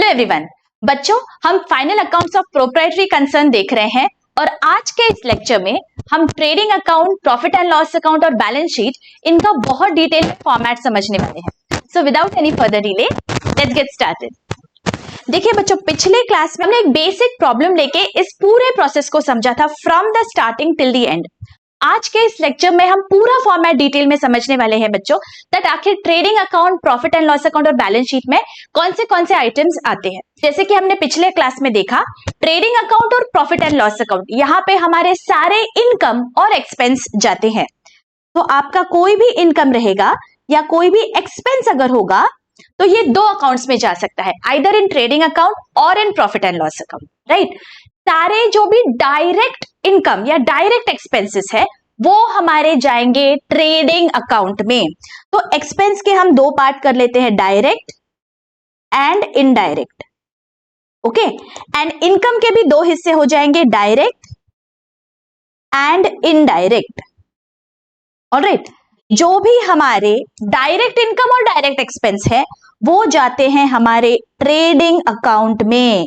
Hello everyone, बच्चों हम final accounts of proprietary concern देख रहे हैं और आज के इस लेक्चर में हम trading account, profit and loss account और बैलेंस शीट इनका बहुत डिटेल में फॉर्मेट समझने वाले हैं। So without any further delay let's get started. देखिए बच्चों, पिछले क्लास में हमने एक बेसिक प्रॉब्लम लेके इस पूरे प्रोसेस को समझा था from the starting till the end. आज के इस लेक्चर में हम पूरा फॉर्मेट डिटेल में समझने वाले हैं बच्चों, दैट आखिर trading account, profit and loss account और बैलेंस शीट में कौन से आइटम्स आते हैं। जैसे कि हमने पिछले क्लास में देखा, ट्रेडिंग अकाउंट और प्रॉफिट एंड लॉस अकाउंट, यहाँ पे हमारे सारे इनकम और एक्सपेंस जाते हैं। तो आपका कोई भी इनकम रहेगा या कोई भी एक्सपेंस अगर होगा तो ये दो अकाउंट्स में जा सकता है, आइदर इन ट्रेडिंग अकाउंट और in profit and loss account, right. सारे जो भी डायरेक्ट इनकम या डायरेक्ट एक्सपेंसेस है वो हमारे जाएंगे ट्रेडिंग अकाउंट में। तो एक्सपेंस के हम दो पार्ट कर लेते हैं, direct and indirect, okay. And income के भी दो हिस्से हो जाएंगे, डायरेक्ट एंड इनडायरेक्ट, ऑलराइट। जो भी हमारे डायरेक्ट इनकम और डायरेक्ट एक्सपेंस है वो जाते हैं हमारे ट्रेडिंग अकाउंट में।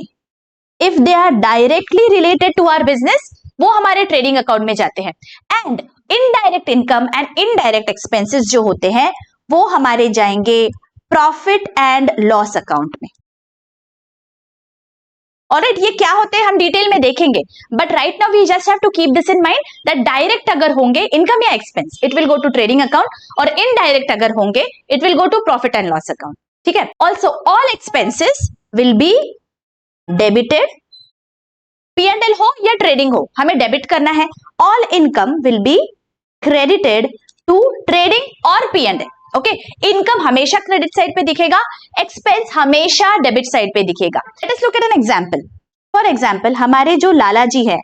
If they are directly related to our business वो हमारे ट्रेडिंग अकाउंट में जाते हैं। And indirect income and indirect expenses जो होते हैं वो हमारे जाएंगे प्रॉफिट एंड लॉस अकाउंट में। ऑलराइट, ये क्या होते हैं हम डिटेल में देखेंगे, but right now we just have to keep this in mind that direct अगर होंगे इनकम या expense, it will go to trading account, और इनडायरेक्ट अगर होंगे it will go to profit and loss account, ठीक है। Also all expenses will be debited, P&L हो या ट्रेडिंग हो, हमें डेबिट करना है। All income will be credited to trading और P&L, ओके। इनकम हमेशा क्रेडिट साइड पे दिखेगा, एक्सपेंस हमेशा डेबिट साइड पे दिखेगा। Let us look at an example. For example, हमारे जो लाला जी है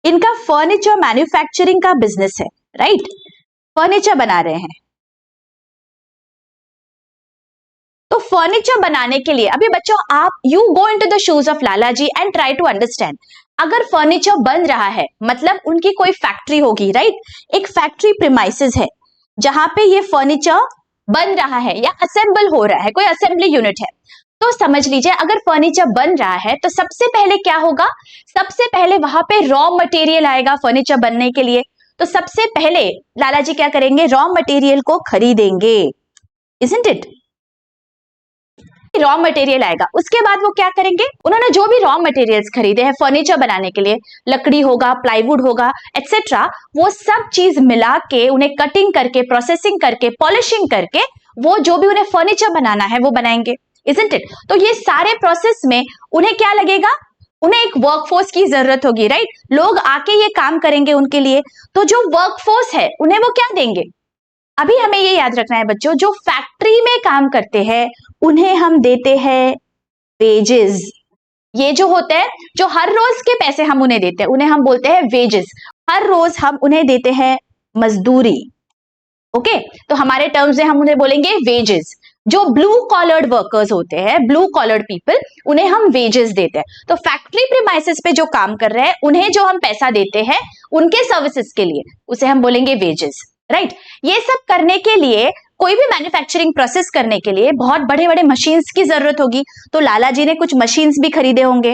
इनका फर्नीचर मैन्युफैक्चरिंग का बिजनेस है, राइट। फर्नीचर बना रहे हैं। तो फर्नीचर बनाने के लिए अभी बच्चों आप you go into the shoes of Lala ji and try to understand, अगर फर्नीचर बन रहा है मतलब उनकी कोई फैक्ट्री होगी, राइट। एक फैक्ट्री प्रीमाइसेस है जहां पे ये फर्नीचर बन रहा है या असेंबल हो रहा है, कोई असेंबली यूनिट है। तो समझ लीजिए अगर फर्नीचर बन रहा है तो सबसे पहले क्या होगा, सबसे पहले वहां पे रॉ मटेरियल आएगा फर्नीचर बनने के लिए। तो सबसे पहले लाला जी क्या करेंगे, रॉ मटेरियल को खरीदेंगे, इजंट इट। रॉ मटेरियल आएगा, उसके बाद वो क्या करेंगे, उन्होंने जो भी रॉ मटेरियल्स खरीदे हैं फर्नीचर बनाने के लिए, लकड़ी होगा, प्लाईवुड होगा, एटसेट्रा, वो सब चीज मिला के उन्हें कटिंग करके, प्रोसेसिंग करके, पॉलिशिंग करके वो जो भी उन्हें फर्नीचर बनाना है वो बनाएंगे, इजंट इट। तो ये सारे प्रोसेस में उन्हें क्या लगेगा, उन्हें एक वर्कफोर्स की जरूरत होगी, राइट। लोग आके ये काम करेंगे उनके लिए। तो जो वर्कफोर्स है उन्हें वो क्या देंगे, अभी हमें ये याद रखना है बच्चों, जो फैक्ट्री में काम करते हैं उन्हें हम देते हैं वेजेस। ये जो होते हैं, जो हर रोज के पैसे हम उन्हें देते हैं उन्हें हम बोलते हैं वेजेस। हर रोज हम उन्हें देते हैं मजदूरी, ओके। तो हमारे टर्म्स में हम उन्हें बोलेंगे वेजेस। जो ब्लू कॉलर्ड वर्कर्स होते हैं, ब्लू कॉलर्ड पीपल, उन्हें हम वेजेस देते हैं। तो फैक्ट्री प्रीमाइसेस पे जो काम कर रहे हैं उन्हें जो हम पैसा देते हैं उनके सर्विसेज के लिए, उसे हम बोलेंगे वेजेस, राइट। ये सब करने के लिए, कोई भी मैन्युफैक्चरिंग प्रोसेस करने के लिए बहुत बड़े बड़े मशीन्स की जरूरत होगी। तो लाला जी ने कुछ मशीन्स भी खरीदे होंगे,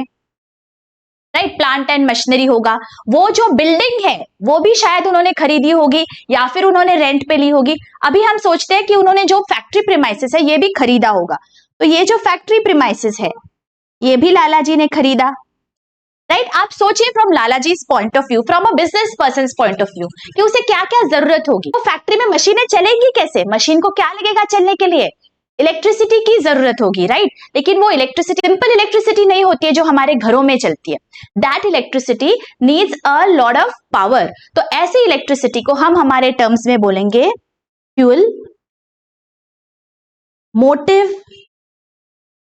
राइट। प्लांट एंड मशीनरी होगा। वो जो बिल्डिंग है वो भी शायद उन्होंने खरीदी होगी या फिर उन्होंने रेंट पे ली होगी। अभी हम सोचते हैं कि उन्होंने जो फैक्ट्री प्रीमाइसेस है ये भी खरीदा होगा। तो ये जो फैक्ट्री प्रीमाइसेस है ये भी लाला जी ने खरीदा, राइट। आप सोचिए from Lala ji point of view, from a business person point of view, कि उसे क्या क्या जरूरत होगी। तो फैक्ट्री में मशीनें चलेंगी कैसे, मशीन को क्या लगेगा चलने के लिए, इलेक्ट्रिसिटी की जरूरत होगी, राइट। लेकिन वो इलेक्ट्रिसिटी सिंपल इलेक्ट्रिसिटी नहीं होती है जो हमारे घरों में चलती है, that electricity needs a lot of power. तो ऐसी इलेक्ट्रिसिटी को हम हमारे टर्म्स में बोलेंगे फ्यूल, मोटिव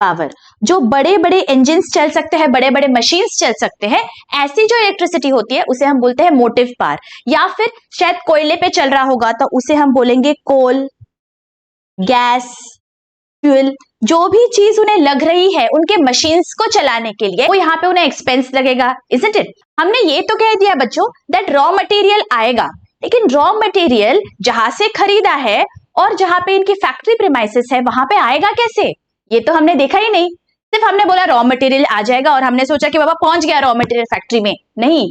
पावर। जो बड़े बड़े इंजिन्स चल सकते हैं, बड़े बड़े मशीन्स चल सकते हैं, ऐसी जो इलेक्ट्रिसिटी होती है उसे हम बोलते हैं मोटिव पावर। या फिर शायद कोयले पे चल रहा होगा तो उसे हम बोलेंगे कोल, गैस, फ्यूल। जो भी चीज उन्हें लग रही है उनके मशीन्स को चलाने के लिए, वो यहाँ पे उन्हें एक्सपेंस लगेगा, इजंट इट। हमने ये तो कह दिया बच्चों दैट रॉ मटेरियल आएगा, लेकिन रॉ मटेरियल जहां से खरीदा है और जहां पे इनकी फैक्ट्री प्रीमाइसेस है वहां पे आएगा कैसे, ये तो हमने देखा ही नहीं, सिर्फ हमने बोला रॉ मटेरियल आ जाएगा और हमने सोचा कि बाबा पहुंच गया रॉ मटेरियल फैक्ट्री में। नहीं,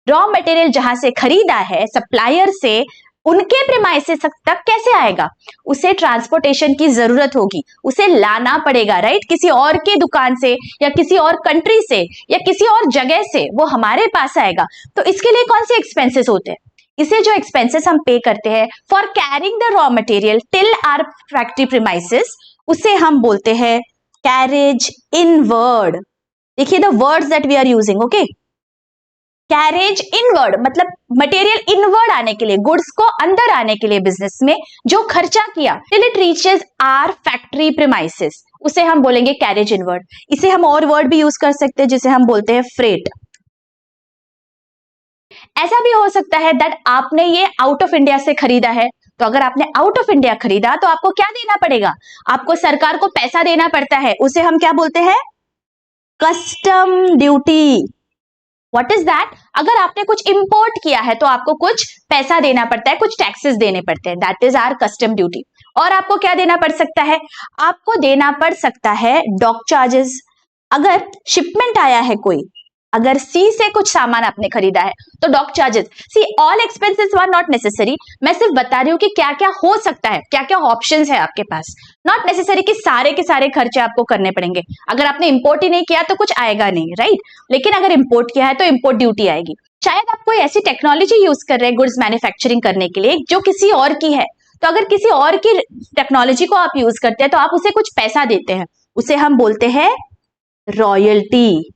रॉ मटेरियल जहां से खरीदा है सप्लायर से, उनके प्रीमाइसेस तक कैसे आएगा? उसे ट्रांसपोर्टेशन की जरूरत होगी, उसे लाना पड़ेगा, राइट? किसी और के दुकान से या किसी और कंट्री से या किसी और जगह से वो हमारे पास आएगा। तो इसके लिए कौन से एक्सपेंसेस होते हैं? इसे जो एक्सपेंसेस हम पे करते हैं for carrying the raw material till our factory premises, उसे हम बोलते हैं कैरेज इनवर्ड। देखिए the words that we are using, okay? Carriage inward मतलब मटेरियल इनवर्ड आने के लिए, गुड्स को अंदर आने के लिए बिजनेस में जो खर्चा किया till it reaches our factory premises, उसे हम बोलेंगे कैरेज इनवर्ड। इसे हम और वर्ड भी यूज कर सकते हैं जिसे हम बोलते हैं फ्रेट। ऐसा भी हो सकता है दैट आपने ये आउट ऑफ इंडिया से खरीदा है, तो अगर आपने आउट ऑफ इंडिया खरीदा तो आपको क्या देना पड़ेगा? आपको सरकार को पैसा देना पड़ता है, उसे हम क्या बोलते हैं? Custom duty. What is that? अगर आपने कुछ इंपोर्ट किया है तो आपको कुछ पैसा देना पड़ता है, कुछ टैक्सेस देने पड़ते हैं, that is our custom duty. और आपको क्या देना पड़ सकता है? आपको देना पड़ सकता है डॉक चार्जेस। अगर शिपमेंट आया है कोई, अगर सी से कुछ सामान आपने खरीदा है तो dock charges. See all expenses are not necessary, मैं सिर्फ बता रही हूं कि क्या क्या हो सकता है, क्या क्या ऑप्शंस है आपके पास। नॉट नेसेसरी कि सारे के सारे खर्चे आपको करने पड़ेंगे। अगर आपने इंपोर्ट ही नहीं किया तो कुछ आएगा नहीं, राइट? लेकिन अगर इंपोर्ट किया है तो इंपोर्ट ड्यूटी आएगी। शायद आप कोई ऐसी टेक्नोलॉजी यूज कर रहे हैं गुड्स मैन्युफैक्चरिंग करने के लिए जो किसी और की है, तो अगर किसी और की टेक्नोलॉजी को आप यूज करते हैं तो आप उसे कुछ पैसा देते हैं, उसे हम बोलते हैं रॉयल्टी।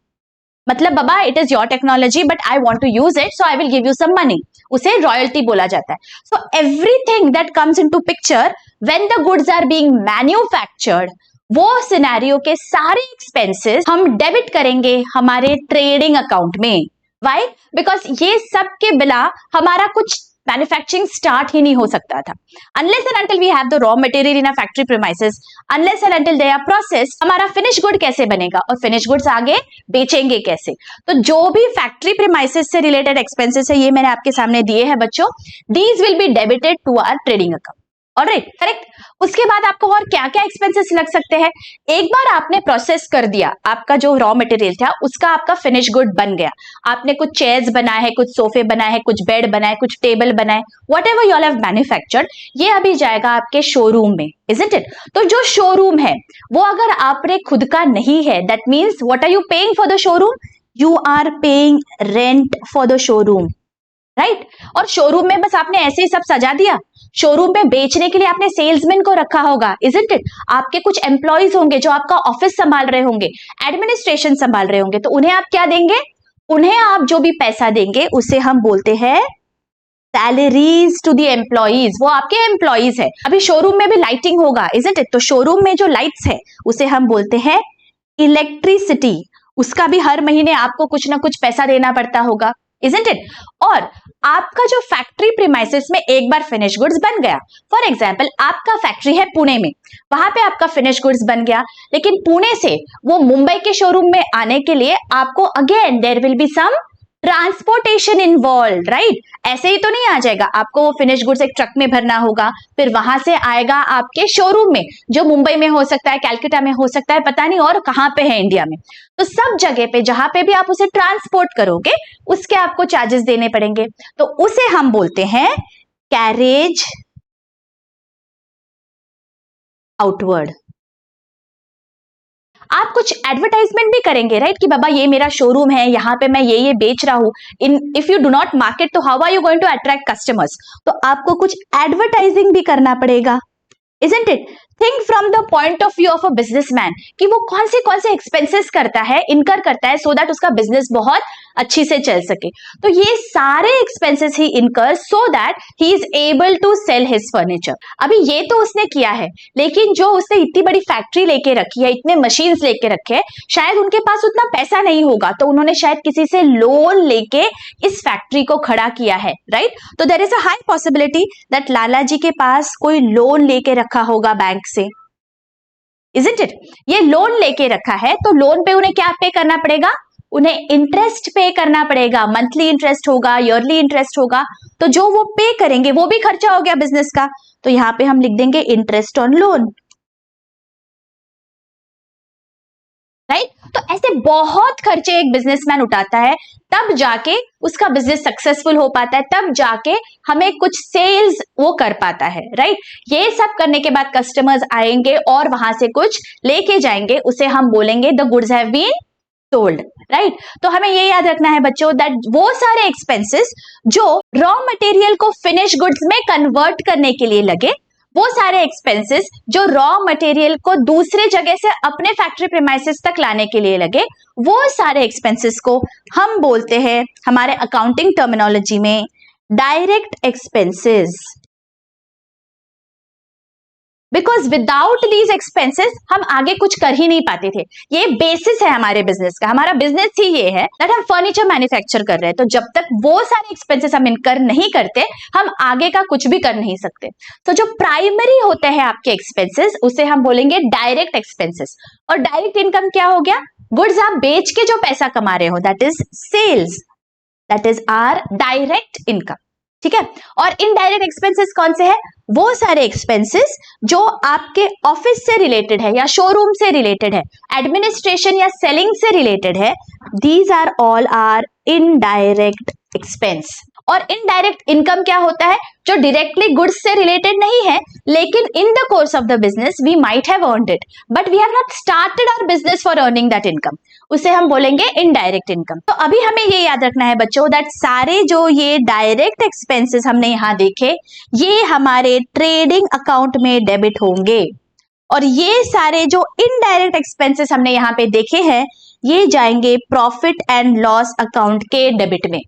मतलब बाबा it is your technology but I want to use it so I will give you some money, उसे रॉयल्टी बोला जाता है। So everything that comes into picture when the goods are being manufactured, वो scenario के सारे expenses हम debit करेंगे हमारे ट्रेडिंग अकाउंट में। व्हाई? बिकॉज ये सब के बिना हमारा कुछ मैन्युफैक्चरिंग स्टार्ट ही नहीं हो सकता था। Unless and until we have the raw material in a factory premises, unless and until they are process, हमारा फिनिश गुड कैसे बनेगा और फिनिश गुड्स आगे बेचेंगे कैसे? तो जो भी फैक्ट्री प्रीमाइसेस से रिलेटेड एक्सपेंसेस है ये मैंने आपके सामने दिए हैं बच्चों, these will be debited to our trading account. Alright, correct. उसके बाद आपको और क्या क्या एक्सपेंसेस लग सकते हैं? एक बार आपने प्रोसेस कर दिया, आपका जो रॉ मटेरियल था उसका आपका फिनिश गुड बन गया, आपने कुछ चेयर्स बनाए हैं, कुछ सोफे बनाए हैं, कुछ बेड बनाए, कुछ टेबल बनाए, what ever you all have manufactured, ये अभी जाएगा आपके शोरूम में, इजंट इट? तो जो शोरूम है वो अगर आपने खुद का नहीं है, that means what are you paying for the showroom? You are paying rent for the showroom, right? और शोरूम में बस आपने ऐसे ही सब सजा दिया? शोरूम में बेचने के लिए आपने सेल्समैन को रखा होगा, इजंट इट? आपके कुछ एम्प्लॉइज होंगे जो आपका ऑफिस संभाल रहे होंगे, एडमिनिस्ट्रेशन संभाल रहे होंगे, तो उन्हें आप क्या देंगे? उन्हें आप जो भी पैसा देंगे उसे हम बोलते हैं सैलरीज टू द एम्प्लॉइज, वो आपके एम्प्लॉइज है। अभी शोरूम में भी लाइटिंग होगा, इजंट इट? तो शोरूम में जो लाइट्स है उसे हम बोलते हैं इलेक्ट्रिसिटी, उसका भी हर महीने आपको कुछ ना कुछ पैसा देना पड़ता होगा, इजंट इट? और आपका जो फैक्ट्री प्रीमाइसेस में एक बार फिनिश गुड्स बन गया, फॉर एग्जांपल आपका फैक्ट्री है पुणे में, वहां पे आपका फिनिश गुड्स बन गया, लेकिन पुणे से वो मुंबई के शोरूम में आने के लिए आपको again there will be some transportation involve, right? ऐसे ही तो नहीं आ जाएगा, आपको वो फिनिश गुड्स एक ट्रक में भरना होगा, फिर वहां से आएगा आपके शोरूम में, जो मुंबई में हो सकता है, कैलकाटा में हो सकता है, पता नहीं और कहां पे है इंडिया में। तो सब जगह पे जहां पे भी आप उसे ट्रांसपोर्ट करोगे उसके आपको चार्जेस देने पड़ेंगे, तो उसे हम बोलते हैं कैरेज आउटवर्ड। आप कुछ एडवर्टाइजमेंट भी करेंगे, राइट? कि बाबा ये मेरा शोरूम है, यहाँ पे मैं ये बेच रहा हूं। If you do not market तो how are you going to attract customers? तो आपको कुछ एडवर्टाइजिंग भी करना पड़ेगा, isn't it? Think from the point of view of a businessman कि वो कौन से एक्सपेंसेस करता है, इनकर करता है, सो दैट उसका बिजनेस बहुत अच्छी से चल सके। तो ये सारे एक्सपेंसेस ही incur so that he is able to sell his furniture. अभी ये तो उसने किया है, लेकिन जो उसने इतनी बड़ी फैक्ट्री लेके रखी है, इतने मशीन्स लेके रखे हैं, शायद उनके पास उतना पैसा नहीं होगा, तो उन्होंने शायद किसी से लोन लेके इस फैक्ट्री को खड़ा किया है, राइट? तो there is a high possibility that Lala ji के पास कोई लोन लेके रखा होगा बैंक से, इजंट इट? ये लोन लेके रखा है तो लोन पे उन्हें क्या पे करना पड़ेगा? उन्हें इंटरेस्ट पे करना पड़ेगा, मंथली इंटरेस्ट होगा, ईयरली इंटरेस्ट होगा, तो जो वो पे करेंगे वो भी खर्चा हो गया बिजनेस का, तो यहां पे हम लिख देंगे इंटरेस्ट ऑन लोन। राइट? तो ऐसे बहुत खर्चे एक बिजनेसमैन उठाता है, तब जाके उसका बिजनेस सक्सेसफुल हो पाता है, तब जाके हमें कुछ सेल्स वो कर पाता है, राइट? ये सब करने के बाद कस्टमर्स आएंगे और वहां से कुछ लेके जाएंगे, उसे हम बोलेंगे the goods have been sold, right? तो हमें ये याद रखना है बच्चों दैट वो सारे एक्सपेंसेस जो रॉ मटेरियल को फिनिश गुड्स में कन्वर्ट करने के लिए लगे, वो सारे एक्सपेंसेस जो रॉ मटेरियल को दूसरे जगह से अपने फैक्ट्री प्रीमाइसेस तक लाने के लिए लगे, वो सारे एक्सपेंसेस को हम बोलते हैं हमारे अकाउंटिंग टर्मिनोलॉजी में direct expenses. Because without these expenses हम आगे कुछ कर ही नहीं पाते थे। ये बेसिस है हमारे बिजनेस का, हमारा बिजनेस ही ये है दैट हम फर्नीचर मैन्युफैक्चर कर रहे हैं, तो जब तक वो सारे एक्सपेंसेस हम इनकर नहीं करते, हम आगे का कुछ भी कर नहीं सकते। तो जो प्राइमरी होते हैं आपके एक्सपेंसेस, उसे हम बोलेंगे डायरेक्ट एक्सपेंसेस। और डायरेक्ट इनकम क्या हो गया? गुड्स आप बेच के जो पैसा कमा रहे हो, that is sales, that is our direct income, ठीक है? और इनडायरेक्ट एक्सपेंसेस कौन से हैं? वो सारे एक्सपेंसेस जो आपके ऑफिस से रिलेटेड है या शोरूम से रिलेटेड है, एडमिनिस्ट्रेशन या सेलिंग से रिलेटेड है, these are all our indirect expense. और इनडायरेक्ट इनकम क्या होता है? जो डायरेक्टली गुड्स से रिलेटेड नहीं है, लेकिन in the course of the business we might have earned it, but we have not started our business for earning that income, उसे हम बोलेंगे इनडायरेक्ट इनकम। तो अभी हमें ये याद रखना है बच्चों दैट सारे जो ये डायरेक्ट एक्सपेंसेस हमने यहाँ देखे, ये हमारे ट्रेडिंग अकाउंट में डेबिट होंगे, और ये सारे जो इनडायरेक्ट एक्सपेंसेस हमने यहाँ पे देखे हैं, ये जाएंगे प्रॉफिट एंड लॉस अकाउंट के डेबिट में।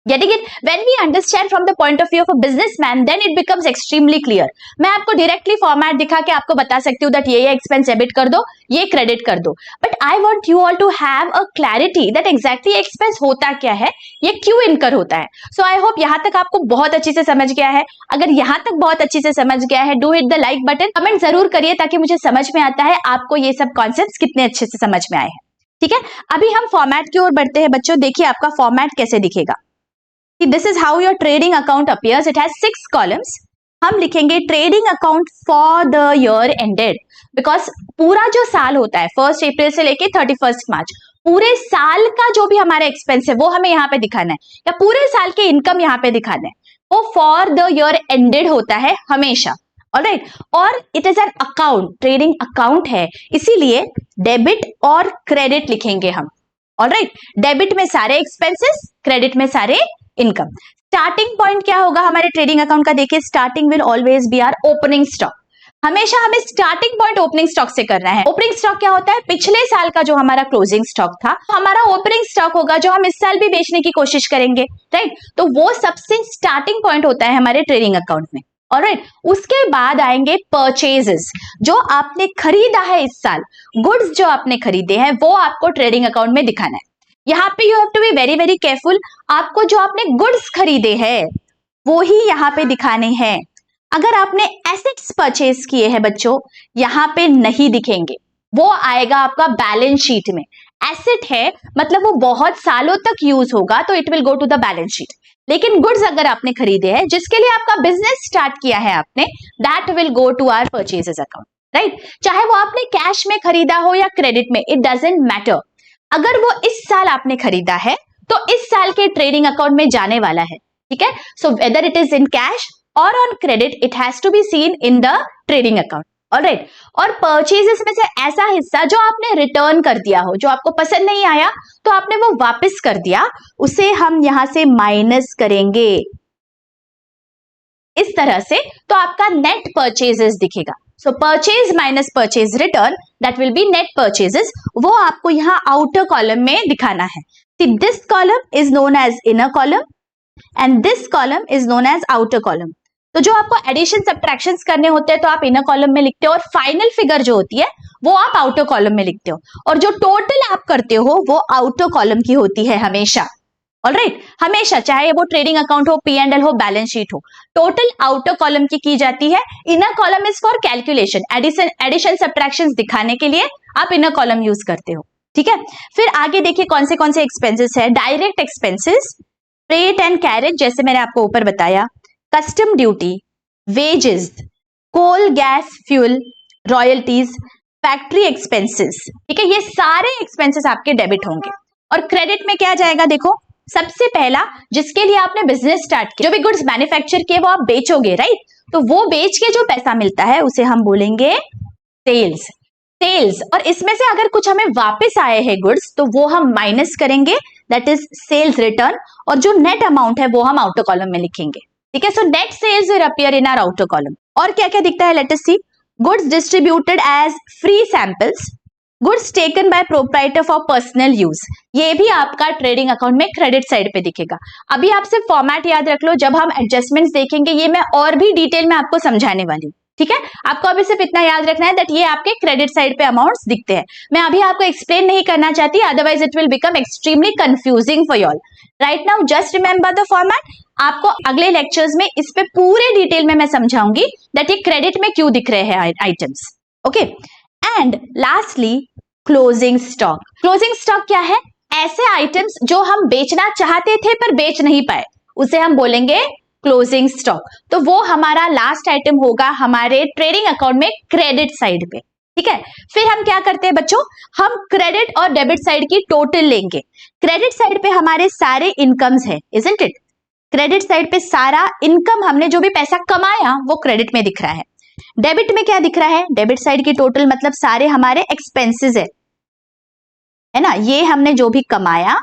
Getting it? When we understand from the point of view of a businessman, then it becomes extremely clear. मैं आपको directly format दिखा के आपको बता सकती हूँ that ये expense debit कर दो, ये credit कर दो, but I want you all to have a clarity that exactly expense होता क्या है, ये क्यों incur होता है। So I hope यहाँ तक आपको बहुत अच्छी से समझ गया है। अगर यहाँ तक बहुत अच्छी से समझ गया है, do hit the like button, comment जरूर करिए ताकि मुझे समझ में आता है आपको ये सब कॉन्सेप्ट्स कितने अच्छे से समझ में आए हैं, ठीक है? अभी हम फॉर्मेट की ओर बढ़ते हैं बच्चों। देखिए आपका फॉर्मेट कैसे दिखेगा। This is how your trading account appears. It has 6 columns. हम लिखेंगे trading account for the year ended, because पूरा जो साल होता है 1 अप्रैल से लेके 31 मार्च, पूरे साल का जो भी हमारा एक्सपेंस है वो हमें यहाँ पे दिखाना है, या पूरे साल के इनकम यहाँ पे दिखाना है, वो फॉर द ईयर एंडेड होता है हमेशा। ऑलराइट, और it is an account, trading account है, इसीलिए डेबिट और क्रेडिट लिखेंगे हम। ऑलराइट, डेबिट में सारे एक्सपेंसेस, क्रेडिट में सारे इनकम। स्टार्टिंग पॉइंट क्या होगा हमारे ट्रेडिंग अकाउंट का? देखिए starting will always be our opening stock. हमेशा हमें स्टार्टिंग पॉइंट ओपनिंग स्टॉक से करना है। ओपनिंग स्टॉक क्या होता है? पिछले साल का जो हमारा क्लोजिंग स्टॉक था, हमारा ओपनिंग स्टॉक होगा जो हम इस साल भी बेचने की कोशिश करेंगे, राइट? तो वो सबसे स्टार्टिंग पॉइंट होता है हमारे ट्रेडिंग अकाउंट में। ऑलराइट, उसके बाद आएंगे परचेजेस, जो आपने खरीदा है इस साल, गुड्स जो आपने खरीदे हैं वो आपको ट्रेडिंग अकाउंट में दिखाना है। यहाँ पे you have to be very very careful, आपको जो आपने गुड्स खरीदे हैं वो ही यहाँ पे दिखाने हैं। अगर आपने एसेट्स परचेज किए हैं बच्चों, यहाँ पे नहीं दिखेंगे, वो आएगा आपका बैलेंस शीट में। एसेट है मतलब वो बहुत सालों तक यूज होगा, तो it will go to the balance sheet. लेकिन गुड्स अगर आपने खरीदे हैं जिसके लिए आपका बिजनेस स्टार्ट किया है आपने, that will go to our purchases account, right? चाहे वो आपने कैश में खरीदा हो या क्रेडिट में, इट डजंट मैटर। अगर वो इस साल आपने खरीदा है तो इस साल के ट्रेडिंग अकाउंट में जाने वाला है, ठीक है? So whether it is in cash और on credit, it has to be seen in the trading account. Alright, और परचेजेस में से ऐसा हिस्सा जो आपने रिटर्न कर दिया हो, जो आपको पसंद नहीं आया तो आपने वो वापस कर दिया, उसे हम यहां से माइनस करेंगे इस तरह से, तो आपका नेट परचेजेस दिखेगा। So purchase minus purchase return, that will be net purchases, वो आपको यहाँ आउटर कॉलम में दिखाना है। This column is known as inner column and this column is known as outer column. तो जो आपको एडिशन सब्ट्रैक्शंस करने होते हैं तो आप इनर कॉलम में लिखते हो, और फाइनल फिगर जो होती है वो आप आउटर कॉलम में लिखते हो, और जो टोटल आप करते हो वो आउटर कॉलम की होती है हमेशा। ऑलराइट, हमेशा, चाहे वो ट्रेडिंग अकाउंट हो, P&L हो, बैलेंस शीट हो, टोटल आउटर कॉलम की जाती है। Inner column is for calculation, addition subtractions दिखाने के लिए आप इनर कॉलम यूज करते हो, ठीक है? फिर आगे देखिए कौन से एक्सपेंसेस है। Direct expenses, freight and carriage, जैसे मैंने आपको ऊपर बताया, custom duty, wages, coal gas fuel, royalties, factory expenses, ठीक है, ये सारे एक्सपेंसेस आपके डेबिट होंगे। और क्रेडिट में क्या जाएगा, देखो सबसे पहला जिसके लिए आपने बिजनेस स्टार्ट किया, जो भी गुड्स मैन्युफैक्चर किए वो आप बेचोगे, राइट, तो वो बेच के जो पैसा मिलता है उसे हम बोलेंगे सेल्स। सेल्स, और इसमें से अगर कुछ हमें वापस आए हैं गुड्स तो वो हम माइनस करेंगे, दैट इज सेल्स रिटर्न, और जो नेट अमाउंट है वो हम आउटर कॉलम में लिखेंगे, ठीक है। So net sales will appear in our outer column. और क्या क्या दिखता है, let us see. Goods distributed as free samples, goods taken by proprietor for personal use, ये भी आपका ट्रेडिंग अकाउंट में क्रेडिट साइड पे दिखेगा। अभी आप सिर्फ फॉर्मेट याद रख लो, जब हम एडजस्टमेंट्स देखेंगे ये मैं और भी डिटेल में आपको समझाने वाली हूँ, ठीक है। आपको अभी सिर्फ इतना याद रखना है दैट ये आपके क्रेडिट साइड पे अमाउंट्स दिखते हैं। मैं अभी आपको एक्सप्लेन नहीं करना चाहती, otherwise it will become extremely confusing for you all. Right now just remember the format. आपको अगले लेक्चर्स में इस पे पूरे डिटेल में मैं समझाऊंगी दैट ये क्रेडिट में क्यों दिख रहे हैं items, okay. And lastly closing stock. Closing stock क्या है, ऐसे आइटम्स जो हम बेचना चाहते थे पर बेच नहीं पाए, उसे हम बोलेंगे क्लोजिंग स्टॉक। तो वो हमारा लास्ट आइटम होगा हमारे ट्रेडिंग अकाउंट में क्रेडिट साइड पे, ठीक है। फिर हम क्या करते हैं बच्चों, हम क्रेडिट और डेबिट साइड की टोटल लेंगे। क्रेडिट साइड पे हमारे सारे इनकम्स है, इजंट इट। क्रेडिट साइड पे सारा इनकम, हमने जो भी पैसा कमाया वो क्रेडिट में दिख रहा है। डेबिट में क्या दिख रहा है, डेबिट साइड की टोटल मतलब सारे हमारे एक्सपेंसेस है ना, ये हमने जो भी कमाया,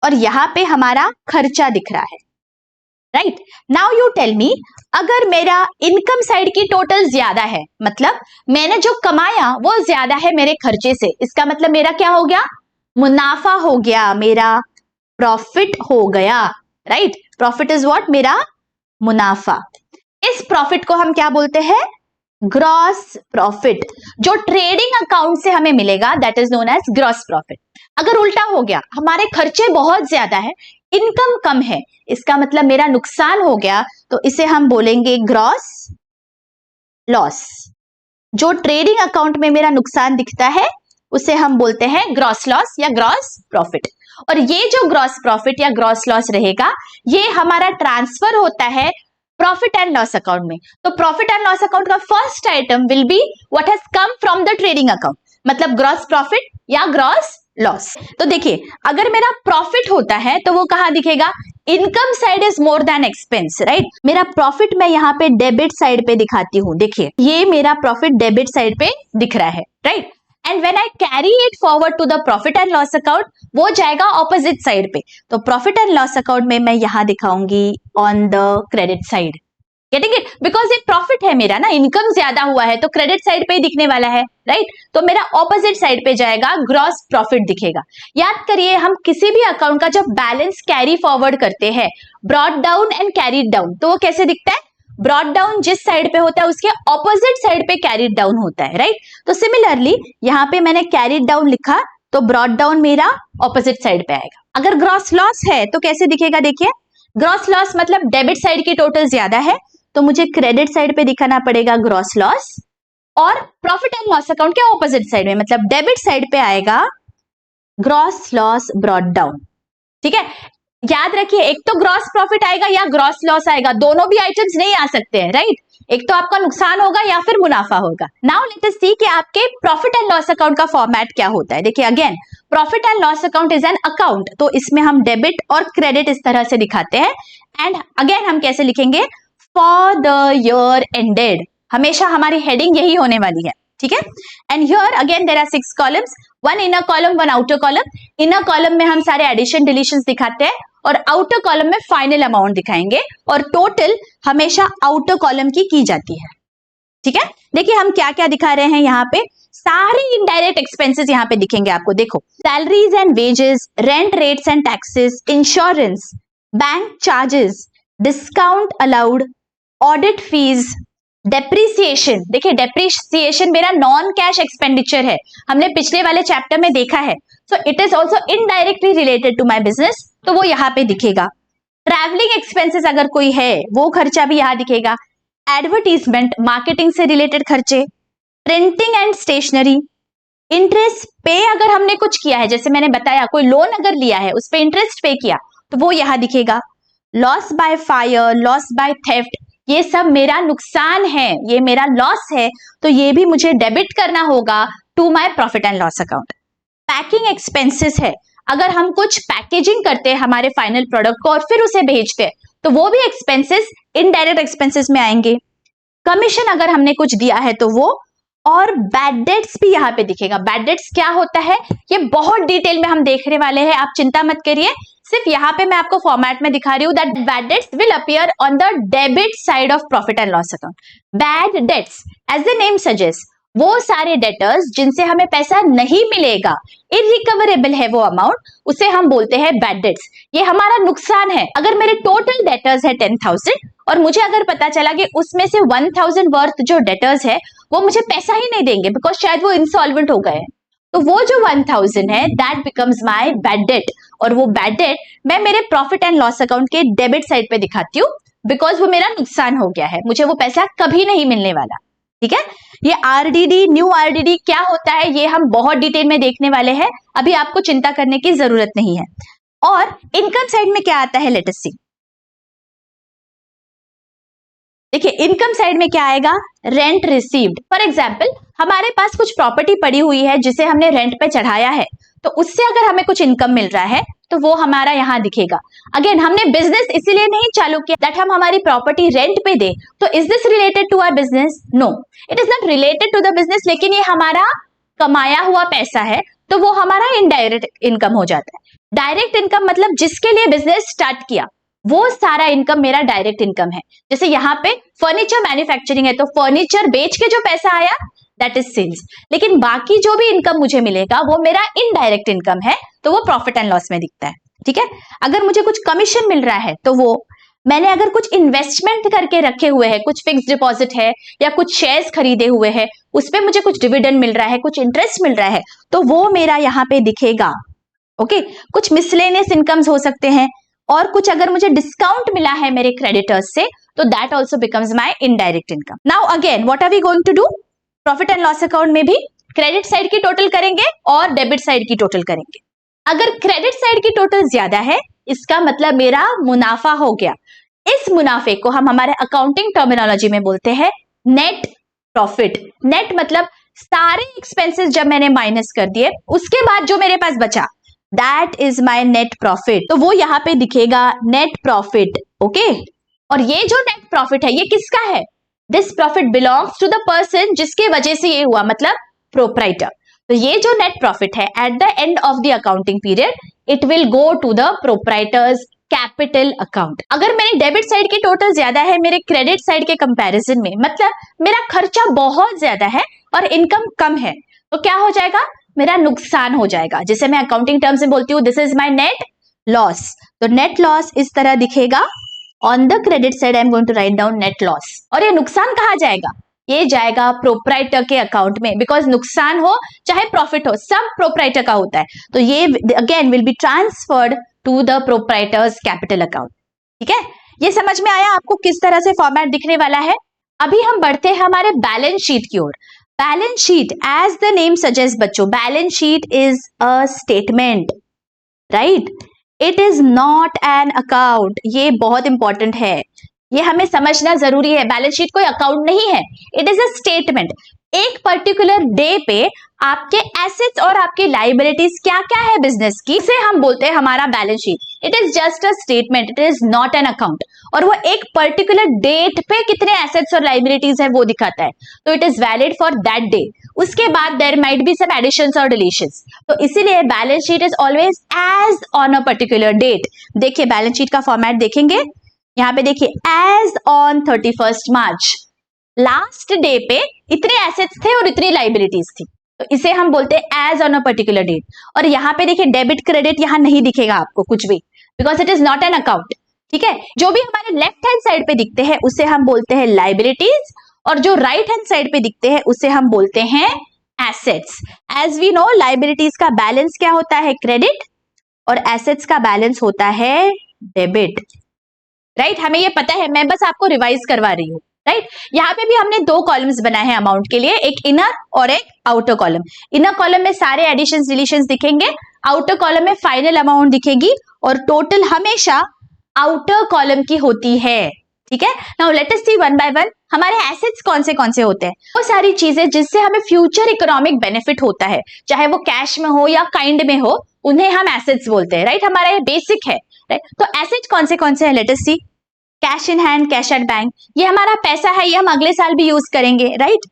और यहां पे हमारा खर्चा दिख रहा है, right. Now you tell me, अगर मेरा इनकम साइड की टोटल ज्यादा है, मतलब मैंने जो कमाया वो ज्यादा है मेरे खर्चे से, इसका मतलब मेरा क्या हो गया, मुनाफा हो गया, मेरा प्रॉफिट हो गया, राइट। प्रॉफिट इज व्हाट, मेरा मुनाफा। इस प्रॉफिट को हम क्या बोलते हैं, ग्रॉस प्रॉफिट। जो ट्रेडिंग अकाउंट से हमें मिलेगा that is known as gross profit. अगर उल्टा हो गया, हमारे खर्चे बहुत ज्यादा है, इनकम कम है, इसका मतलब मेरा नुकसान हो गया, तो इसे हम बोलेंगे ग्रॉस लॉस। जो ट्रेडिंग अकाउंट में मेरा नुकसान दिखता है उसे हम बोलते हैं ग्रॉस लॉस या ग्रॉस प्रॉफिट। और ये जो ग्रॉस प्रॉफिट या ग्रॉस लॉस रहेगा, ये हमारा ट्रांसफर होता है प्रॉफिट एंड लॉस अकाउंट में। तो प्रॉफिट एंड लॉस अकाउंट का first item will be what has come from the trading account, मतलब ग्रॉस प्रॉफिट या ग्रॉस लॉस। तो देखिए, अगर मेरा प्रॉफिट होता है तो वो कहां दिखेगा, income side is more than expense, right. मेरा प्रॉफिट मैं यहाँ पे डेबिट साइड पे दिखाती हूँ, देखिए ये मेरा प्रॉफिट डेबिट साइड पे दिख रहा है, right. And when I carry it forward to the profit and loss account, वो जाएगा ऑपोजिट साइड पे। तो प्रॉफिट एंड लॉस अकाउंट में मैं यहां दिखाऊंगी on the credit side, getting it, because ये प्रॉफिट है मेरा ना, इनकम ज्यादा हुआ है तो क्रेडिट साइड पे ही दिखने वाला है, राइट। तो मेरा ऑपोजिट साइड पे जाएगा, ग्रॉस प्रॉफिट दिखेगा। याद करिए, हम किसी भी अकाउंट का जब बैलेंस कैरी फॉरवर्ड करते हैं, brought down and carried down, तो वो कैसे दिखता है, ब्रॉट डाउन जिस साइड पे होता है उसके ऑपोजिट साइड पे कैरीड डाउन होता है, राइट। तो सिमिलरली यहाँ पे मैंने कैरीड डाउन लिखा, तो ब्रॉट डाउन मेरा ऑपोजिट साइड पे आएगा। अगर ग्रॉस लॉस है तो कैसे दिखेगा, देखिए ग्रॉस लॉस मतलब डेबिट साइड की टोटल ज्यादा है, तो मुझे क्रेडिट साइड पे दिखाना पड़ेगा ग्रॉस लॉस, और प्रॉफिट एंड लॉस अकाउंट के ऑपोजिट साइड में मतलब डेबिट साइड पे आएगा ग्रॉस लॉस ब्रॉट डाउन, ठीक है। याद रखिए, एक तो ग्रॉस प्रॉफिट आएगा या ग्रॉस लॉस आएगा, दोनों भी आइटम्स नहीं आ सकते हैं, राइट। एक तो आपका नुकसान होगा या फिर मुनाफा होगा। नाउ लेट अस सी कि आपके प्रॉफिट एंड लॉस अकाउंट का फॉर्मेट क्या होता है। देखिए again, profit and loss account is an account, तो इसमें हम डेबिट और क्रेडिट इस तरह से दिखाते हैं। एंड अगेन हम कैसे लिखेंगे, फॉर द ईयर एंडेड, हमेशा हमारी हेडिंग यही होने वाली है, ठीक है। And here again there are 6 columns, one inner column one outer column. Inner column में हम सारे एडिशन डिलीशंस दिखाते हैं और आउटर कॉलम में फाइनल अमाउंट दिखाएंगे, और टोटल हमेशा आउटर कॉलम की जाती है, ठीक है। देखिए हम क्या क्या दिखा रहे हैं, यहाँ पे सारे इनडायरेक्ट एक्सपेंसेस यहाँ पे दिखेंगे आपको। देखो, salaries and wages, rent rates and taxes, insurance, bank charges, discount allowed, audit fees, depreciation. देखिए डेप्रिसिएशन मेरा नॉन कैश एक्सपेंडिचर है, हमने पिछले वाले चैप्टर में देखा है, so it is also indirectly related to my business, तो वो यहाँ पे दिखेगा। ट्रैवलिंग एक्सपेंसेस अगर कोई है वो खर्चा भी यहाँ दिखेगा। एडवर्टीजमेंट, मार्केटिंग से रिलेटेड खर्चे, प्रिंटिंग एंड स्टेशनरी, इंटरेस्ट पे अगर हमने कुछ किया है, जैसे मैंने बताया कोई लोन अगर लिया है उस पर इंटरेस्ट पे किया तो वो यहाँ दिखेगा। Loss by fire, loss by theft, ये सब मेरा नुकसान है, ये मेरा लॉस है, तो ये भी मुझे डेबिट करना होगा to my profit and loss account. Packing expenses है, अगर हम कुछ पैकेजिंग करते हैं हमारे फाइनल प्रोडक्ट को और फिर उसे भेजते हैं तो वो भी एक्सपेंसेस इनडायरेक्ट एक्सपेंसेस में आएंगे। कमीशन अगर हमने कुछ दिया है तो वो, और बैड डेट्स भी यहाँ पे दिखेगा। बैड डेट्स क्या होता है ये बहुत डिटेल में हम देखने वाले हैं, आप चिंता मत करिए, सिर्फ यहाँ पे मैं आपको फॉर्मेट में दिखा रही हूँ that bad debts will appear on the debit side of profit and loss account. Bad debts as the name suggest, वो सारे डेटर्स जिनसे हमें पैसा नहीं मिलेगा, इरिकवरेबल है वो अमाउंट, उसे हम बोलते हैं बैड डेट्स। ये हमारा नुकसान है। अगर मेरे टोटल डेटर्स है 10,000 और मुझे अगर पता चला कि उसमें से 1,000 वर्थ जो डेटर्स है वो मुझे पैसा ही नहीं देंगे बिकॉज शायद वो इंसॉल्वेंट हो गए, तो वो जो 1,000 है that becomes my bad debt, और वो बैड डेट मैं मेरे प्रॉफिट एंड लॉस अकाउंट के डेबिट साइड पे दिखाती हूँ बिकॉज वो मेरा नुकसान हो गया है, मुझे वो पैसा कभी नहीं मिलने वाला। ठीक है, ये आरडीडी, न्यू आरडीडी क्या होता है ये हम बहुत डिटेल में देखने वाले हैं, अभी आपको चिंता करने की जरूरत नहीं है। और इनकम साइड में क्या आता है, लेट अस सी। देखिए इनकम साइड में क्या आएगा, रेंट रिसीव्ड। फॉर एग्जाम्पल हमारे पास कुछ प्रॉपर्टी पड़ी हुई है जिसे हमने रेंट पे चढ़ाया है, तो उससे अगर हमें कुछ इनकम मिल रहा है तो वो हमारा यहाँ दिखेगा। अगेन हमने बिजनेस इसीलिए नहीं चालू किया दैट हम हमारी प्रॉपर्टी रेंट पे दे, तो is this related to our business? No, it is not related to the business, लेकिन ये हमारा कमाया हुआ पैसा है तो वो हमारा इनडायरेक्ट इनकम हो जाता है। डायरेक्ट इनकम मतलब जिसके लिए बिजनेस स्टार्ट किया वो सारा इनकम मेरा डायरेक्ट इनकम है। जैसे यहाँ पे फर्नीचर मैन्युफैक्चरिंग है तो फर्नीचर बेच के जो पैसा आया दैट इज सेल्स, लेकिन बाकी जो भी इनकम मुझे मिलेगा वो मेरा इनडायरेक्ट इनकम है, तो वो प्रॉफिट एंड लॉस में दिखता है। ठीक है, अगर मुझे कुछ कमीशन मिल रहा है तो वो मैंने अगर कुछ इन्वेस्टमेंट करके रखे हुए हैं, कुछ फिक्स डिपॉजिट है या कुछ शेयर्स खरीदे हुए हैं, उस पर मुझे कुछ डिविडेंड मिल रहा है, कुछ इंटरेस्ट मिल रहा है, तो वो मेरा यहाँ पे दिखेगा। ओके, कुछ मिसलेनियस इनकम्स हो सकते हैं, और कुछ अगर मुझे डिस्काउंट मिला है मेरे क्रेडिटर्स से तो that also becomes my indirect income. Now again what are we going to do, profit and loss account में भी क्रेडिट साइड की टोटल करेंगे और डेबिट साइड की टोटल करेंगे। अगर क्रेडिट साइड की टोटल ज्यादा है इसका मतलब मेरा मुनाफा हो गया। इस मुनाफे को हम हमारे अकाउंटिंग टर्मिनोलॉजी में बोलते हैं नेट प्रॉफिट। नेट मतलब सारे एक्सपेंसेस जब मैंने माइनस कर दिए उसके बाद जो मेरे पास बचा that is my net profit, तो वो यहाँ पे दिखेगा नेट प्रॉफिट। ओके, और ये जो नेट प्रॉफिट है ये किसका है, this profit belongs to the person जिसके वजह से ये हुआ, मतलब प्रोप्राइटर। तो ये जो नेट प्रॉफिट है at the end of the accounting period it will go to the proprietor's capital account. अगर मेरी डेबिट साइड की टोटल ज्यादा है मेरे क्रेडिट साइड के कंपैरिजन में, मतलब मेरा खर्चा बहुत ज्यादा है और इनकम कम है, तो क्या हो जाएगा, मेरा नुकसान हो जाएगा, जिसे मैं अकाउंटिंग टर्म से बोलती हूँ this is my net loss. तो नेट लॉस इस तरह दिखेगा। On the credit side I am going to write down net loss, और ये नुकसान कहाँ जाएगा, ये जाएगा प्रोप्राइटर के अकाउंट में, बिकॉज नुकसान हो चाहे प्रॉफिट हो सब प्रोप्राइटर का होता है, तो ये again will be transferred to the proprietor's capital account. ठीक है, ये समझ में आया आपको किस तरह से फॉर्मेट दिखने वाला है। अभी हम बढ़ते हैं हमारे बैलेंस शीट की ओर। Balance sheet as the name suggest बच्चों, balance sheet is a statement, right, it is not an account. ये बहुत इंपॉर्टेंट है, ये हमें समझना जरूरी है। बैलेंस शीट कोई अकाउंट नहीं है, इट इज अ स्टेटमेंट। एक पर्टिकुलर डे पे आपके एसेट्स और आपकी लाइबिलिटीज क्या क्या है बिजनेस की, इसे हम बोलते हैं हमारा balance sheet. It is just a statement, it is not an account, और वो एक पर्टिकुलर डेट पे कितने एसेट्स और लाइबिलिटीज है वो दिखाता है, तो it is valid for that day. उसके बाद there might be some additions और डिलीशंस, तो इसीलिए balance sheet is always as on a particular date. देखिए बैलेंस शीट का फॉर्मेट देखेंगे, यहाँ पे देखिए as on 31 March, last day पे इतने एसेट्स थे और इतनी लाइबिलिटीज थी, तो इसे हम बोलते हैं as on a particular date. और यहाँ पे देखिए डेबिट क्रेडिट यहाँ नहीं दिखेगा आपको कुछ भी, because it is not an account. ठीक है, जो भी हमारे लेफ्ट हैंड साइड पे दिखते हैं उसे हम बोलते हैं लाइबिलिटीज, और जो राइट हैंड साइड पे दिखते हैं उसे हम बोलते हैं assets. As we know liabilities का बैलेंस क्या होता है, क्रेडिट, और एसेट्स का बैलेंस होता है डेबिट। राइट, हमें ये पता है, मैं बस आपको रिवाइज करवा रही हूँ। राइट, यहाँ पे भी हमने दो कॉलम्स बनाए हैं अमाउंट के लिए, एक इनर और एक आउटर कॉलम। इनर कॉलम में सारे एडिशंस डिलीशंस दिखेंगे, आउटर कॉलम में फाइनल अमाउंट दिखेगी, और टोटल हमेशा आउटर कॉलम की होती है। ठीक है। Now let us see one by one हमारे एसेट्स कौन से होते हैं। वो सारी चीजें जिससे हमें फ्यूचर इकोनॉमिक बेनिफिट होता है, चाहे वो कैश में हो या काइंड में हो, उन्हें हम एसेट्स बोलते हैं, राइट। हमारा ये बेसिक है, राइट। तो एसेट कौन से हैं, let us see. Cash in hand, cash at bank, ये हमारा पैसा है, ये हम अगले साल भी यूज करेंगे, राइट।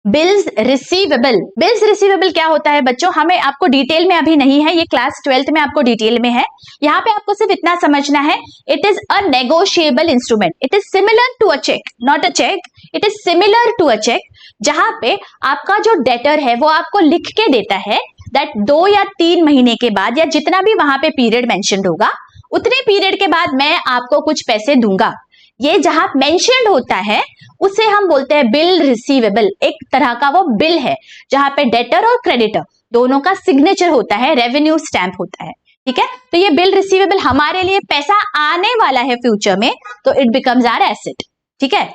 बिल्स रिसीवेबल क्या होता है बच्चों, हमें आपको डिटेल में अभी नहीं है, ये क्लास 12th में आपको डिटेल में है। यहाँ पे आपको सिर्फ इतना समझना है, it is a negotiable instrument, it is similar to a cheque, not a cheque, it is similar to a cheque, जहां पे आपका जो डेटर है वो आपको लिख के देता है दैट 2 या 3 महीने के बाद या जितना भी वहां पे पीरियड मेंशन्ड होगा, उतने पीरियड के बाद मैं आपको कुछ पैसे दूंगा। ये जहां मेंशन्ड होता है उसे हम बोलते हैं बिल रिसीवेबल। एक तरह का वो बिल है जहां पे डेटर और क्रेडिटर दोनों का सिग्नेचर होता है, रेवेन्यू स्टैंप होता है, ठीक है। तो ये बिल रिसीवेबल हमारे लिए पैसा आने वाला है फ्यूचर में, तो इट बिकम्स आवर एसेट, ठीक है।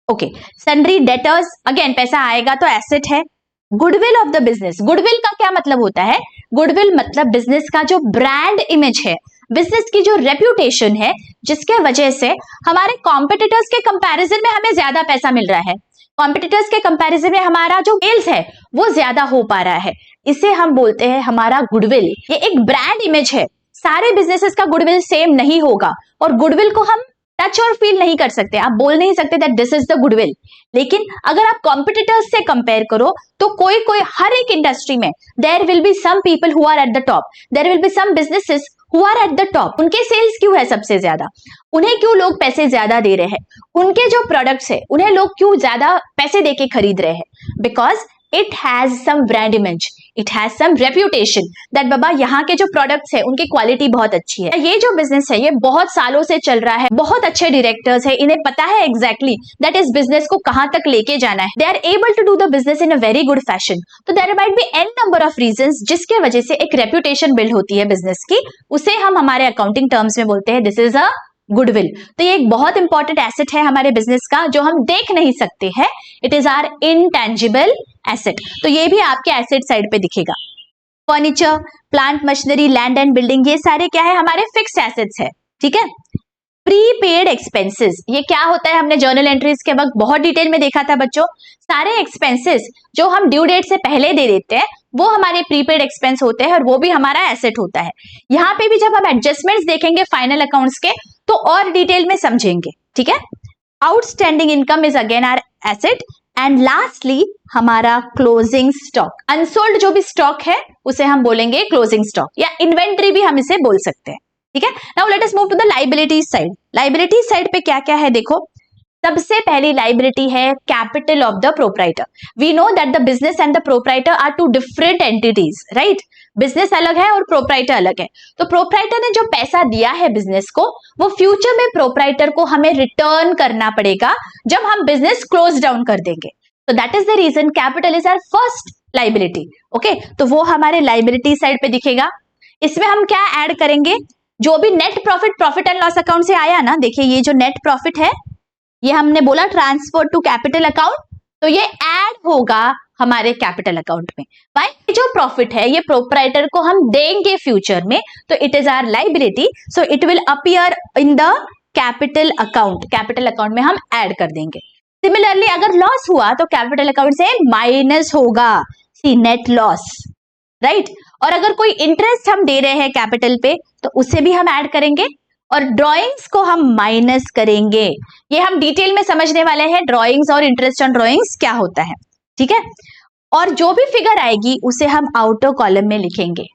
ओके, सन्ड्री डेटर्स, अगेन पैसा आएगा तो एसेट है। Goodwill of the business, goodwill का क्या मतलब होता है, गुडविल मतलब बिजनेस का जो ब्रांड इमेज है, बिजनेस की जो रेप्यूटेशन है, जिसके वजह से हमारे कॉम्पिटिटर्स के कंपैरिजन में हमें ज्यादा पैसा मिल रहा है, कॉम्पिटिटर्स के कंपैरिजन में हमारा जो सेल्स है वो ज्यादा हो पा रहा है, इसे हम बोलते हैं हमारा गुडविल। ये एक ब्रांड इमेज है, सारे बिजनेसेस का गुडविल सेम नहीं होगा और गुडविल को हम टच और फील नहीं कर सकते, आप बोल नहीं सकते that this is the goodwill. लेकिन अगर आप कॉम्पिटिटर्स से कंपेयर करो तो कोई हर एक इंडस्ट्री में there will be some people who are at the top, there will be some businesses who are at the top. उनके सेल्स क्यों है सबसे ज्यादा, उन्हें क्यों लोग पैसे ज्यादा दे रहे हैं, उनके जो प्रोडक्ट्स है उन्हें लोग क्यों ज्यादा पैसे देके खरीद रहे हैं, because it has some brand image, it has some reputation that बाबा यहाँ के जो प्रोडक्ट्स है उनकी क्वालिटी बहुत अच्छी है। ये जो बिजनेस है ये बहुत सालों से चल रहा है, बहुत अच्छे डायरेक्टर्स है, इन्हें पता है एग्जैक्टली दैट इस बिजनेस को कहां तक लेके जाना है, they are able to do the business in a very good fashion. तो there might be an number of reasons जिसके वजह से एक रेप्यूटेशन बिल्ड होती है बिजनेस की, उसे हम हमारे अकाउंटिंग टर्म्स में बोलते हैं दिस इज अ गुडविल। तो ये एक बहुत इंपॉर्टेंट एसेट है हमारे बिजनेस का जो हम देख नहीं सकते हैं, it is our intangible asset. तो ये भी आपके एसेट साइड पे दिखेगा। Furniture, plant machinery, land and building, ये सारे क्या है, हमारे फिक्स्ड एसेट्स है, ठीक है। प्रीपेड एक्सपेंसेस, ये क्या होता है, हमने जर्नल एंट्रीज के वक्त बहुत डिटेल में देखा था बच्चों। सारे एक्सपेंसेस जो हम ड्यू डेट से पहले दे देते हैं वो हमारे प्रीपेड एक्सपेंस होते हैं और वो भी हमारा एसेट होता है। यहाँ पे भी जब हम एडजस्टमेंट्स देखेंगे फाइनल अकाउंट्स के तो और डिटेल में समझेंगे, ठीक है। Outstanding income is again our asset and lastly हमारा क्लोजिंग स्टॉक, अनसोल्ड जो भी स्टॉक है उसे हम बोलेंगे क्लोजिंग स्टॉक या इन्वेंट्री भी हम इसे बोल सकते हैं, ठीक है। Now let us move to the liabilities side. Liabilities side पे क्या क्या है देखो, सबसे पहली लायबिलिटी है capital of the proprietor. We know that the business and the proprietor are two different entities, right. Business अलग है और प्रोप्राइटर अलग है। तो प्रोप्राइटर ने जो पैसा दिया है बिजनेस को वो फ्यूचर में प्रोप्राइटर को हमें रिटर्न करना पड़ेगा जब हम बिजनेस क्लोज डाउन कर देंगे। तो that is the reason capital is our first liability, okay. तो वो हमारे लायबिलिटी साइड पे दिखेगा। इसमें हम क्या ऐड करेंगे, जो भी net profit and loss account से आया ना, देखिए ये जो नेट प्रॉफिट है ये हमने बोला ट्रांसफर टू कैपिटल अकाउंट, तो ये ऐड होगा हमारे कैपिटल अकाउंट में। भाई जो प्रॉफिट है ये प्रोप्राइटर को हम देंगे फ्यूचर में, तो it is our liability, so it will appear in the capital account, capital account में हम ऐड कर देंगे। सिमिलरली अगर लॉस हुआ तो कैपिटल अकाउंट से माइनस होगा, सी नेट लॉस, राइट। और अगर कोई इंटरेस्ट हम दे रहे हैं कैपिटल पे तो उसे भी हम ऐड करेंगे और ड्रॉइंग्स को हम माइनस करेंगे। ये हम डिटेल में समझने वाले हैं, ड्रॉइंग्स और इंटरेस्ट ऑन ड्रॉइंग्स क्या होता है, ठीक है। और जो भी फिगर आएगी उसे हम आउटर कॉलम में लिखेंगे,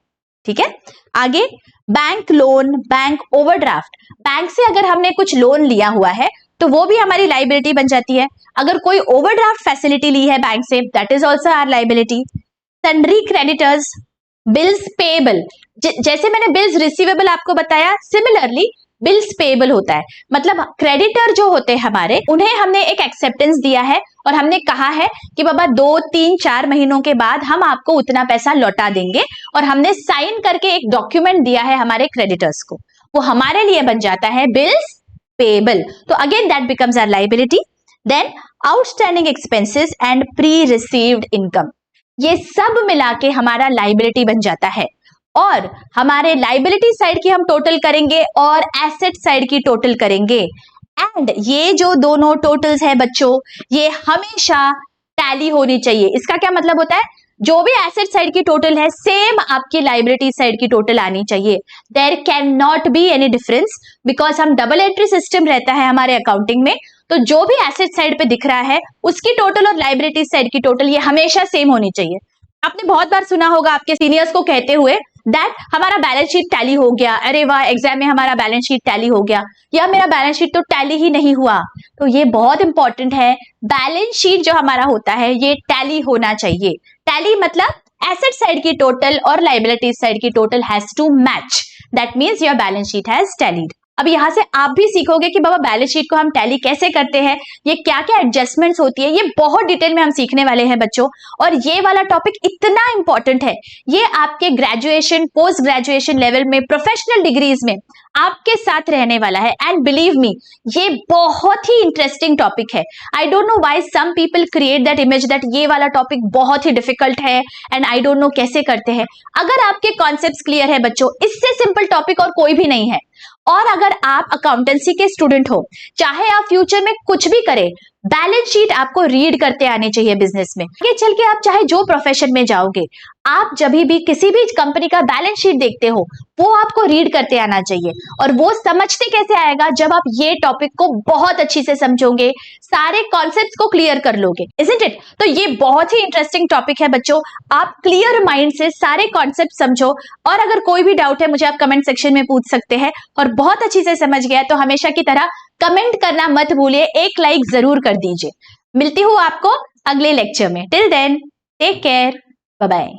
ठीक है। आगे bank loan, bank overdraft, bank से अगर हमने कुछ लोन लिया हुआ है तो वो भी हमारी लायबिलिटी बन जाती है। अगर कोई ओवरड्राफ्ट फैसिलिटी ली है बैंक से, that is also our liability. Sundry creditors, bills payable, जैसे मैंने बिल्स रिसीवेबल आपको बताया, सिमिलरली बिल्स पेएबल होता है। मतलब क्रेडिटर जो होते हैं हमारे, उन्हें हमने एक एक्सेप्टेंस दिया है और हमने कहा है कि बाबा 2, 3, 4 महीनों के बाद हम आपको उतना पैसा लौटा देंगे, और हमने साइन करके एक डॉक्यूमेंट दिया है हमारे क्रेडिटर्स को, वो हमारे लिए बन जाता है बिल्स पेएबल। तो again that becomes our liability. Then outstanding expenses and pre received income, ये सब मिला के हमारा लायबिलिटी बन जाता है। और हमारे लायबिलिटी साइड की हम टोटल करेंगे और एसेट साइड की टोटल करेंगे। एंड ये जो दोनों टोटल्स है बच्चों, ये हमेशा टैली होनी चाहिए। इसका क्या मतलब होता है, जो भी एसेट साइड की टोटल है सेम आपकी लायबिलिटी साइड की टोटल आनी चाहिए। There can not be any difference, because हम डबल एंट्री सिस्टम रहता है हमारे अकाउंटिंग में, तो जो भी एसेट साइड पे दिख रहा है उसकी टोटल और लायबिलिटी साइड की टोटल ये हमेशा सेम होनी चाहिए। आपने बहुत बार सुना होगा आपके सीनियर्स को कहते हुए दैट हमारा बैलेंस शीट टैली हो गया, अरे वाह एग्जाम में हमारा बैलेंस शीट टैली हो गया, या मेरा बैलेंस शीट तो टैली ही नहीं हुआ। तो ये बहुत इंपॉर्टेंट है, बैलेंस शीट जो हमारा होता है ये टैली होना चाहिए। टैली मतलब एसेट साइड की टोटल और लायबिलिटी साइड की total has to match, that means your balance sheet has tallied. अब यहां से आप भी सीखोगे कि बाबा बैलेंस शीट को हम टैली कैसे करते हैं, ये क्या क्या एडजस्टमेंट्स होती है, ये बहुत डिटेल में हम सीखने वाले हैं बच्चों। और ये वाला टॉपिक इतना इंपॉर्टेंट है, ये आपके ग्रेजुएशन पोस्ट ग्रेजुएशन लेवल में प्रोफेशनल डिग्रीज में आपके साथ रहने वाला है। एंड बिलीव मी ये बहुत ही इंटरेस्टिंग टॉपिक है। I don't know why some people create that image that ये वाला टॉपिक बहुत ही डिफिकल्ट है एंड आई डोंट नो कैसे करते हैं। अगर आपके कॉन्सेप्ट्स क्लियर है बच्चों, इससे सिंपल टॉपिक और कोई भी नहीं है। और अगर आप अकाउंटेंसी के स्टूडेंट हो, चाहे आप फ्यूचर में कुछ भी करें, बैलेंस शीट आपको रीड करते आने चाहिए बिजनेस में। आगे चल के आप चाहे जो प्रोफेशन में जाओगे, आप जब भी किसी भी कंपनी का बैलेंस शीट देखते हो वो आपको रीड करते आना चाहिए। और वो समझते कैसे आएगा, जब आप ये टॉपिक को बहुत अच्छी से समझोगे, सारे कॉन्सेप्ट्स को क्लियर कर लोगे, इजंट इट। तो ये बहुत ही इंटरेस्टिंग टॉपिक है बच्चों, आप क्लियर माइंड से सारे कॉन्सेप्ट समझो। और अगर कोई भी डाउट है मुझे आप कमेंट सेक्शन में पूछ सकते हैं। और बहुत अच्छी से समझ गया तो हमेशा की तरह कमेंट करना मत भूलिए, एक लाइक जरूर कर दीजिए। मिलती हूँ आपको अगले लेक्चर में। Till then take care, bye bye.